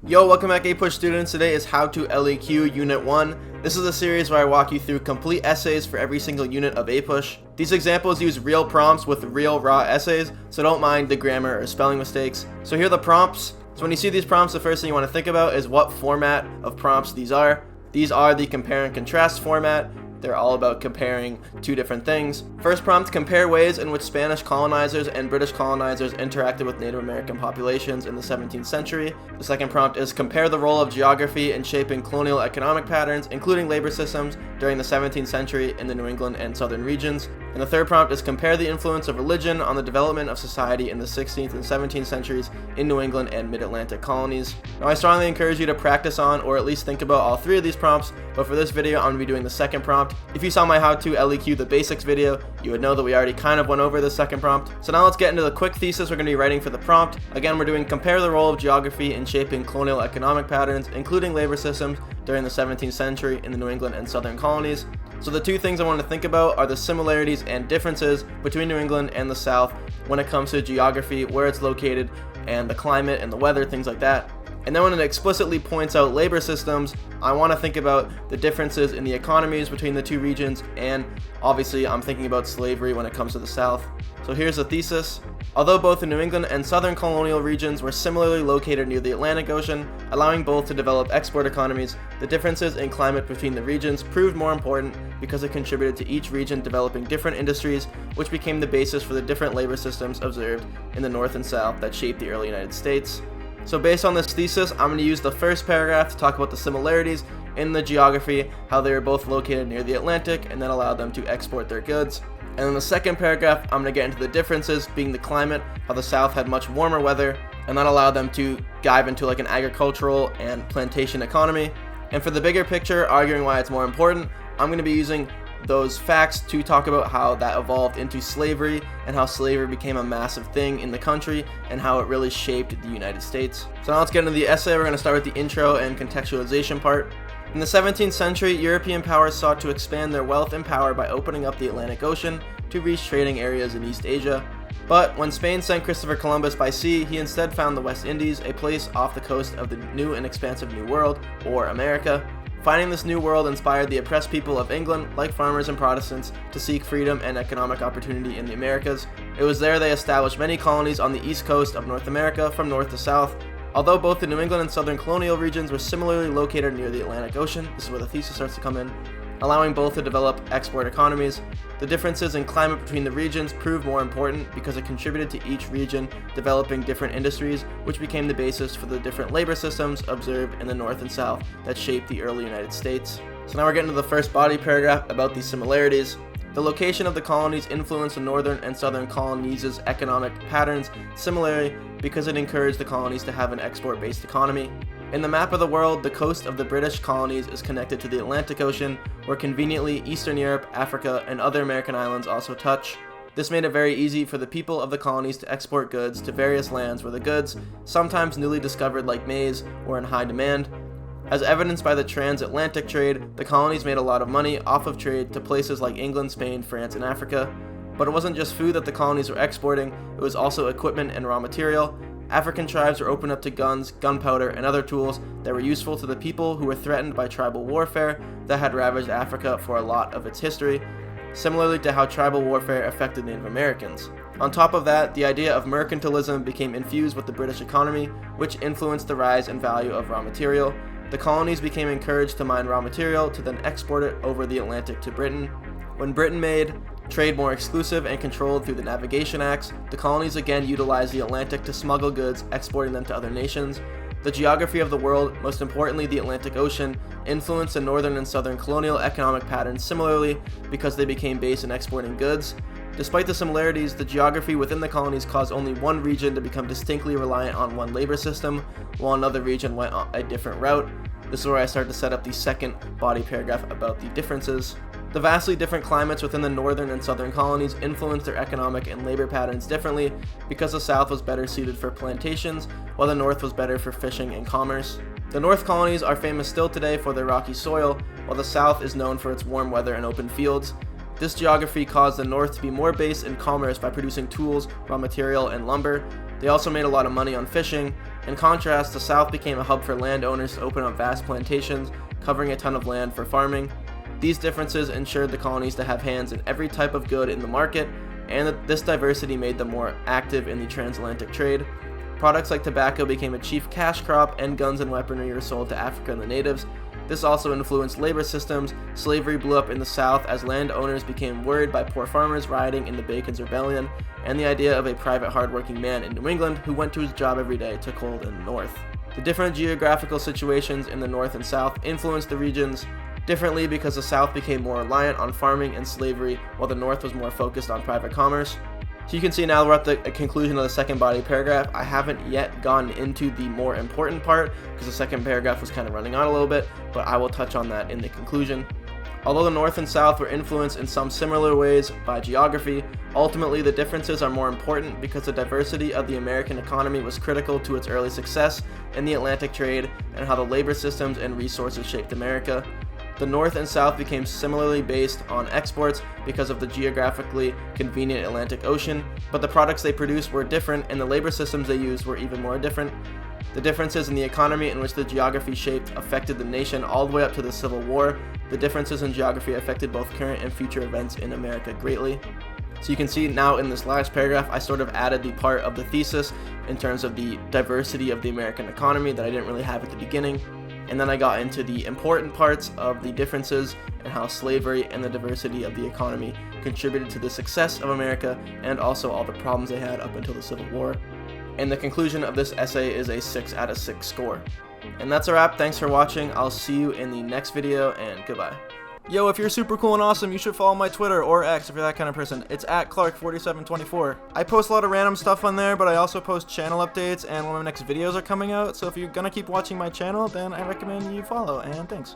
Yo, welcome back APUSH students. Today is How to LEQ Unit 1. This is a series where I walk you through complete essays for every single unit of APUSH. These examples use real prompts with real raw essays, so don't mind the grammar or spelling mistakes. So here are the prompts. So when you see these prompts, the first thing you want to think about is what format of prompts these are. These are the compare and contrast format. They're all about comparing two different things. First prompt, compare ways in which Spanish colonizers and British colonizers interacted with Native American populations in the 17th century. The second prompt is compare the role of geography in shaping colonial economic patterns, including labor systems, during the 17th century in the New England and southern regions. And the third prompt is compare the influence of religion on the development of society in the 16th and 17th centuries in New England and Mid-Atlantic colonies. Now I strongly encourage you to practice on or at least think about all three of these prompts, but for this video I'm going to be doing the second prompt. If you saw my How to LEQ the Basics video, you would know that we already kind of went over the second prompt. So now let's get into the quick thesis we're going to be writing for the prompt. Again, we're doing compare the role of geography in shaping colonial economic patterns, including labor systems, during the 17th century in the New England and southern colonies. So the two things I want to think about are the similarities and differences between New England and the South when it comes to geography, where it's located, and the climate and the weather, things like that. And then when it explicitly points out labor systems, I want to think about the differences in the economies between the two regions, and obviously I'm thinking about slavery when it comes to the South. So here's the thesis. Although both the New England and southern colonial regions were similarly located near the Atlantic Ocean, allowing both to develop export economies, the differences in climate between the regions proved more important because it contributed to each region developing different industries, which became the basis for the different labor systems observed in the North and South that shaped the early United States. So based on this thesis, I'm going to use the first paragraph to talk about the similarities in the geography, how they were both located near the Atlantic, and that allowed them to export their goods. And in the second paragraph, I'm going to get into the differences, being the climate, how the South had much warmer weather, and that allowed them to dive into like an agricultural and plantation economy. And for the bigger picture, arguing why it's more important, I'm going to be using those facts to talk about how that evolved into slavery and how slavery became a massive thing in the country and how it really shaped the United States. So now let's get into the essay. We're going to start with the intro and contextualization part. In the 17th century, European powers sought to expand their wealth and power by opening up the Atlantic Ocean to reach trading areas in East Asia. But when Spain sent Christopher Columbus by sea, he instead found the West Indies, a place off the coast of the new and expansive New World, or America. Finding this new world inspired the oppressed people of England, like farmers and Protestants, to seek freedom and economic opportunity in the Americas. It was there they established many colonies on the east coast of North America from north to south. Although both the New England and southern colonial regions were similarly located near the Atlantic Ocean, this is where the thesis starts to come in, allowing both to develop export economies, the differences in climate between the regions proved more important because it contributed to each region developing different industries, which became the basis for the different labor systems observed in the North and South that shaped the early United States. So now we're getting to the first body paragraph about these similarities. The location of the colonies influenced the northern and southern colonies' economic patterns similarly because it encouraged the colonies to have an export-based economy. In the map of the world, the coast of the British colonies is connected to the Atlantic Ocean, where conveniently Eastern Europe, Africa, and other American islands also touch. This made it very easy for the people of the colonies to export goods to various lands where the goods, sometimes newly discovered like maize, were in high demand. As evidenced by the transatlantic trade, the colonies made a lot of money off of trade to places like England, Spain, France, and Africa. But it wasn't just food that the colonies were exporting, it was also equipment and raw material. African tribes were opened up to guns, gunpowder, and other tools that were useful to the people who were threatened by tribal warfare that had ravaged Africa for a lot of its history, similarly to how tribal warfare affected Native Americans. On top of that, the idea of mercantilism became infused with the British economy, which influenced the rise in value of raw material. The colonies became encouraged to mine raw material to then export it over the Atlantic to Britain. When Britain made trade more exclusive and controlled through the Navigation Acts, the colonies again utilized the Atlantic to smuggle goods, exporting them to other nations. The geography of the world, most importantly the Atlantic Ocean, influenced the northern and southern colonial economic patterns similarly because they became based in exporting goods. Despite the similarities, the geography within the colonies caused only one region to become distinctly reliant on one labor system, while another region went a different route. This is where I start to set up the second body paragraph about the differences. The vastly different climates within the northern and southern colonies influenced their economic and labor patterns differently because the South was better suited for plantations, while the North was better for fishing and commerce. The North colonies are famous still today for their rocky soil, while the South is known for its warm weather and open fields. This geography caused the North to be more based in commerce by producing tools, raw material, and lumber. They also made a lot of money on fishing, In contrast, the South became a hub for landowners to open up vast plantations, covering a ton of land for farming. These differences ensured the colonies to have hands in every type of good in the market, and that this diversity made them more active in the transatlantic trade. Products like tobacco became a chief cash crop, and guns and weaponry were sold to Africa and the natives. This also influenced labor systems. Slavery blew up in the South as landowners became worried by poor farmers rioting in the Bacon's Rebellion, and the idea of a private hardworking man in New England who went to his job every day took hold in the North. The different geographical situations in the North and South influenced the regions differently because the South became more reliant on farming and slavery, while the North was more focused on private commerce. So you can see now we're at the conclusion of the second body paragraph. I haven't yet gone into the more important part because the second paragraph was kind of running on a little bit, but I will touch on that in the conclusion. Although the North and South were influenced in some similar ways by geography, ultimately the differences are more important because the diversity of the American economy was critical to its early success in the Atlantic trade and how the labor systems and resources shaped America. The North and South became similarly based on exports because of the geographically convenient Atlantic Ocean, but the products they produced were different and the labor systems they used were even more different. The differences in the economy in which the geography shaped affected the nation all the way up to the Civil War. The differences in geography affected both current and future events in America greatly. So you can see now in this last paragraph, I sort of added the part of the thesis in terms of the diversity of the American economy that I didn't really have at the beginning. And then I got into the important parts of the differences and how slavery and the diversity of the economy contributed to the success of America and also all the problems they had up until the Civil War. And the conclusion of this essay is a 6 out of 6 score. And that's a wrap. Thanks for watching. I'll see you in the next video, and goodbye. Yo, if you're super cool and awesome, you should follow my Twitter or X if you're that kind of person. It's at Clark4724. I post a lot of random stuff on there, but I also post channel updates and when my next videos are coming out. So if you're gonna keep watching my channel, then I recommend you follow, and thanks.